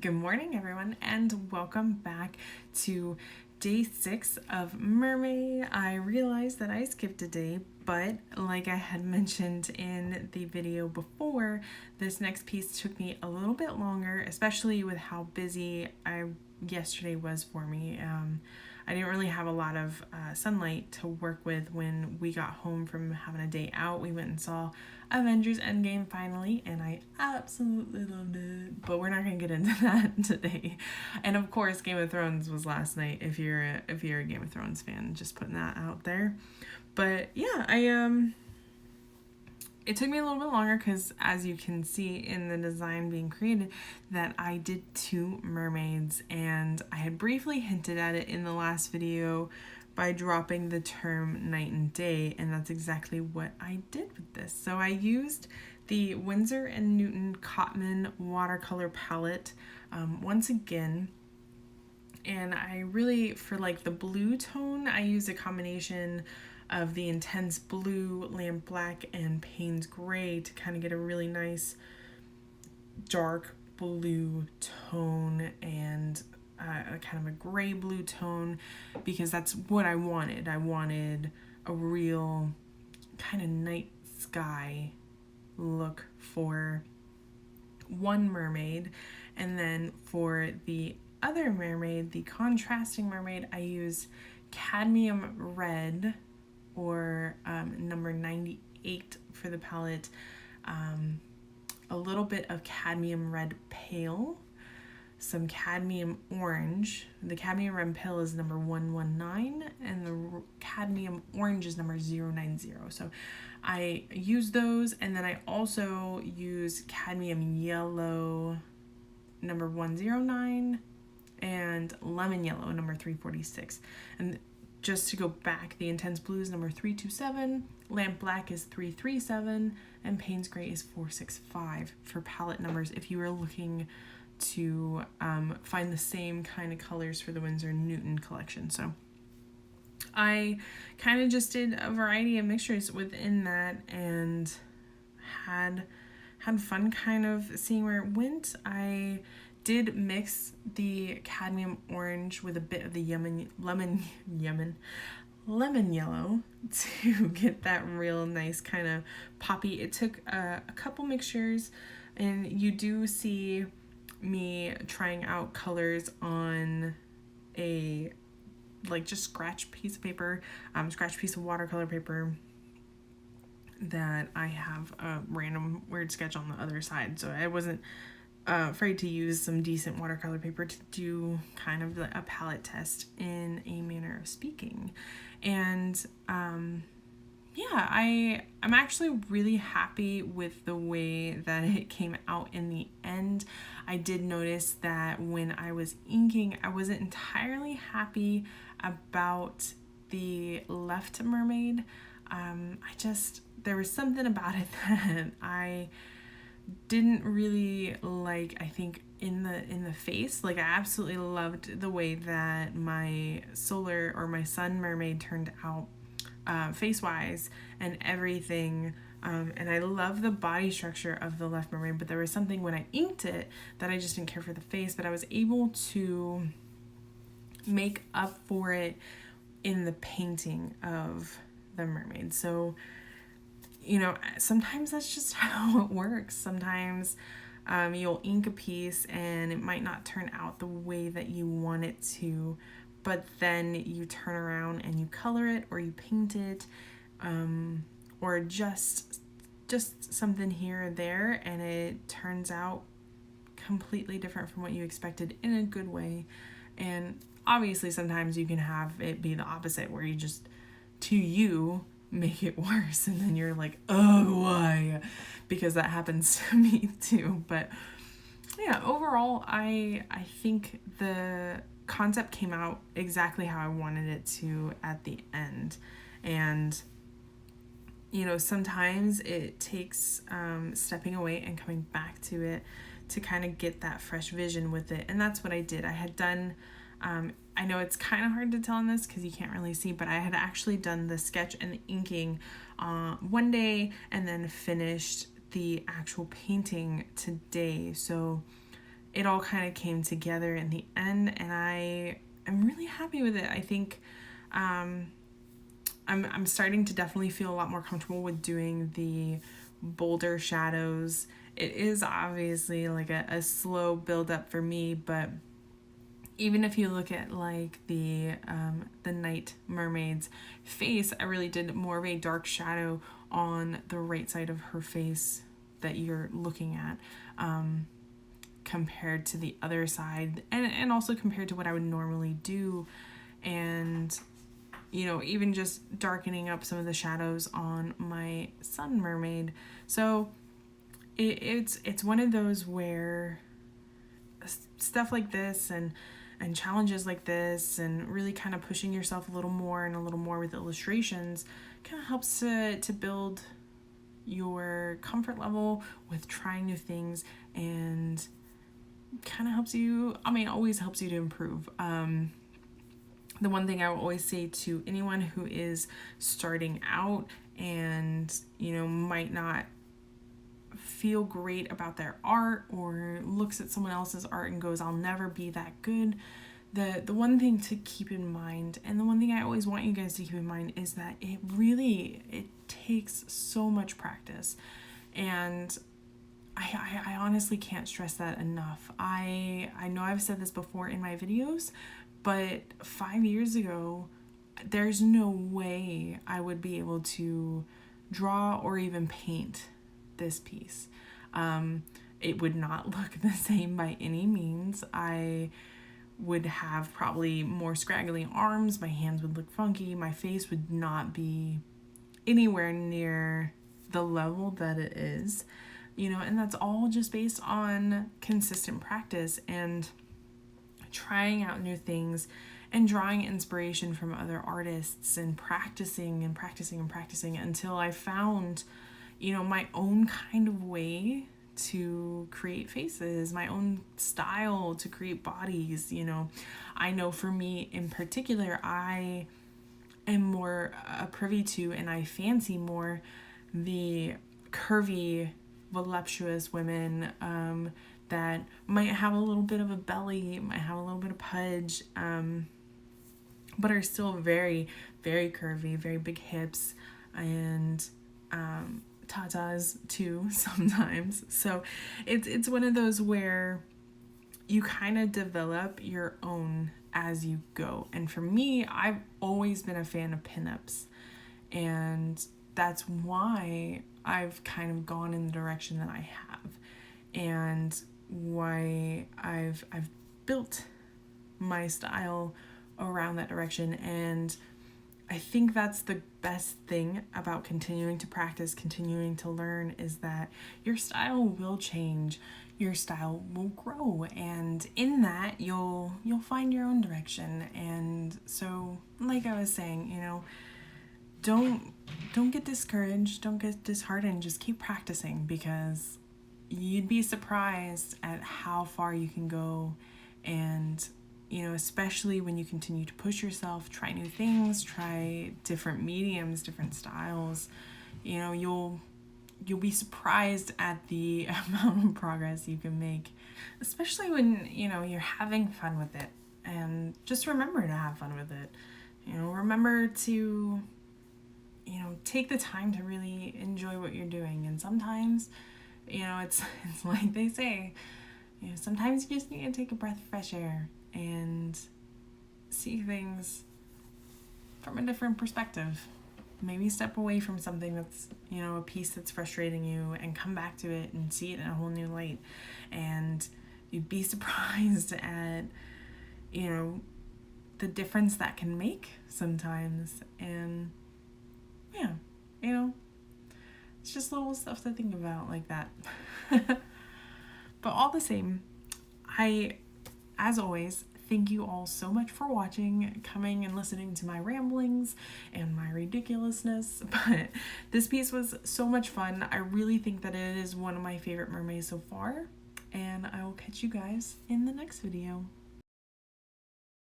Good morning, everyone, and welcome back to day 6 of Mermay. I realized that I skipped a day, but like I had mentioned in the video before, this next piece took me a little bit longer, especially with how busy yesterday was for me. I didn't really have a lot of sunlight to work with when we got home from having a day out. We went and saw Avengers Endgame finally, and I absolutely loved it. But we're not gonna get into that today. And of course, Game of Thrones was last night. If you're a Game of Thrones fan, just putting that out there. But yeah, it took me a little bit longer because, as you can see in the design being created, that I did 2 mermaids, and I had briefly hinted at it in the last video by dropping the term night and day, and that's exactly what I did with this. So I used the Winsor and Newton Cotman watercolor palette once again, and I really, for like the blue tone, I used a combination of the intense blue, lamp black, and Payne's gray to kind of get a really nice dark blue tone and a kind of a gray blue tone, because that's what I wanted. I wanted a real kind of night sky look for one mermaid, and then for the other mermaid, the contrasting mermaid, I use cadmium red, or number 98 for the palette, a little bit of cadmium red pale, some cadmium orange. The cadmium red pale is number 119, and the cadmium orange is number 090. So I use those, and then I also use cadmium yellow, number 109, and lemon yellow, number 346. And just to go back, the intense blue is number 327, lamp black is 337, and Payne's gray is 465 for palette numbers if you were looking to find the same kind of colors for the Winsor and Newton collection. So I kind of just did a variety of mixtures within that and had fun kind of seeing where it went. I did mix the cadmium orange with a bit of the lemon yellow to get that real nice kind of poppy. It took a couple mixtures, and you do see me trying out colors on a just scratch piece of paper, scratch piece of watercolor paper that I have a random weird sketch on the other side. So I wasn't afraid to use some decent watercolor paper to do kind of a palette test in a manner of speaking. And yeah, I'm actually really happy with the way that it came out in the end. I did notice that when I was inking, I wasn't entirely happy about the left mermaid. There was something about it that I didn't really like. I think in the face, like I absolutely loved the way that my solar or my sun mermaid turned out face wise and everything, and I love the body structure of the left mermaid, but there was something when I inked it that I just didn't care for the face, but I was able to make up for it in the painting of the mermaid. So sometimes that's just how it works. Sometimes you'll ink a piece and it might not turn out the way that you want it to, but then you turn around and you color it or you paint it, or just something here or there, and it turns out completely different from what you expected in a good way. And obviously sometimes you can have it be the opposite, where you just, to you, make it worse, and then you're like, oh, why? Because that happens to me too. But yeah, overall I think the concept came out exactly how I wanted it to at the end. And sometimes it takes stepping away and coming back to it to kind of get that fresh vision with it, and that's what I did. I had done I know it's kind of hard to tell in this because you can't really see, but I had actually done the sketch and the inking one day and then finished the actual painting today. So it all kind of came together in the end, and I am really happy with it. I think I'm starting to definitely feel a lot more comfortable with doing the bolder shadows. It is obviously like a slow build up for me, but even if you look at like the night mermaid's face, I really did more of a dark shadow on the right side of her face that you're looking at, compared to the other side, and also compared to what I would normally do. And you know, even just darkening up some of the shadows on my sun mermaid. So it's one of those where stuff like this and challenges like this, and really kind of pushing yourself a little more and a little more with illustrations, kind of helps to build your comfort level with trying new things, and kind of helps you, I mean, always helps you to improve. The one thing I will always say to anyone who is starting out and, you know, might not feel great about their art, or looks at someone else's art and goes, I'll never be that good. The one thing to keep in mind, and the one thing I always want you guys to keep in mind, is that it takes so much practice. And I honestly can't stress that enough. I know I've said this before in my videos, but 5 years ago, there's no way I would be able to draw or even paint this piece. It would not look the same by any means. I would have probably more scraggly arms, my hands would look funky, my face would not be anywhere near the level that it is, you know, and that's all just based on consistent practice and trying out new things and drawing inspiration from other artists, and practicing and practicing and practicing until I found, you know, my own kind of way to create faces, my own style to create bodies. You know, I know for me in particular, I am more privy to, and I fancy more the curvy, voluptuous women that might have a little bit of a belly, might have a little bit of pudge, but are still very, very curvy, very big hips, and tatas too sometimes. So it's one of those where you kind of develop your own as you go. And for me, I've always been a fan of pinups, and that's why I've kind of gone in the direction that I have, and why I've built my style around that direction. And I think that's the best thing about continuing to practice, continuing to learn, is that your style will change, your style will grow, and in that you'll find your own direction. And so, like I was saying, you know, don't get discouraged, don't get disheartened, just keep practicing, because you'd be surprised at how far you can go. And you know, especially when you continue to push yourself, try new things, try different mediums, different styles, you know, you'll be surprised at the amount of progress you can make, especially when, you know, you're having fun with it. And just remember to have fun with it. You know, remember to, you know, take the time to really enjoy what you're doing. And sometimes, you know, it's like they say, you know, sometimes you just need to take a breath of fresh air and see things from a different perspective. Maybe step away from something that's, you know, a piece that's frustrating you, and come back to it and see it in a whole new light. And you'd be surprised at, you know, the difference that can make sometimes. And yeah, you know, it's just little stuff to think about like that. But all the same, as always, thank you all so much for watching, coming and listening to my ramblings and my ridiculousness. But this piece was so much fun. I really think that it is one of my favorite mermaids so far. And I will catch you guys in the next video.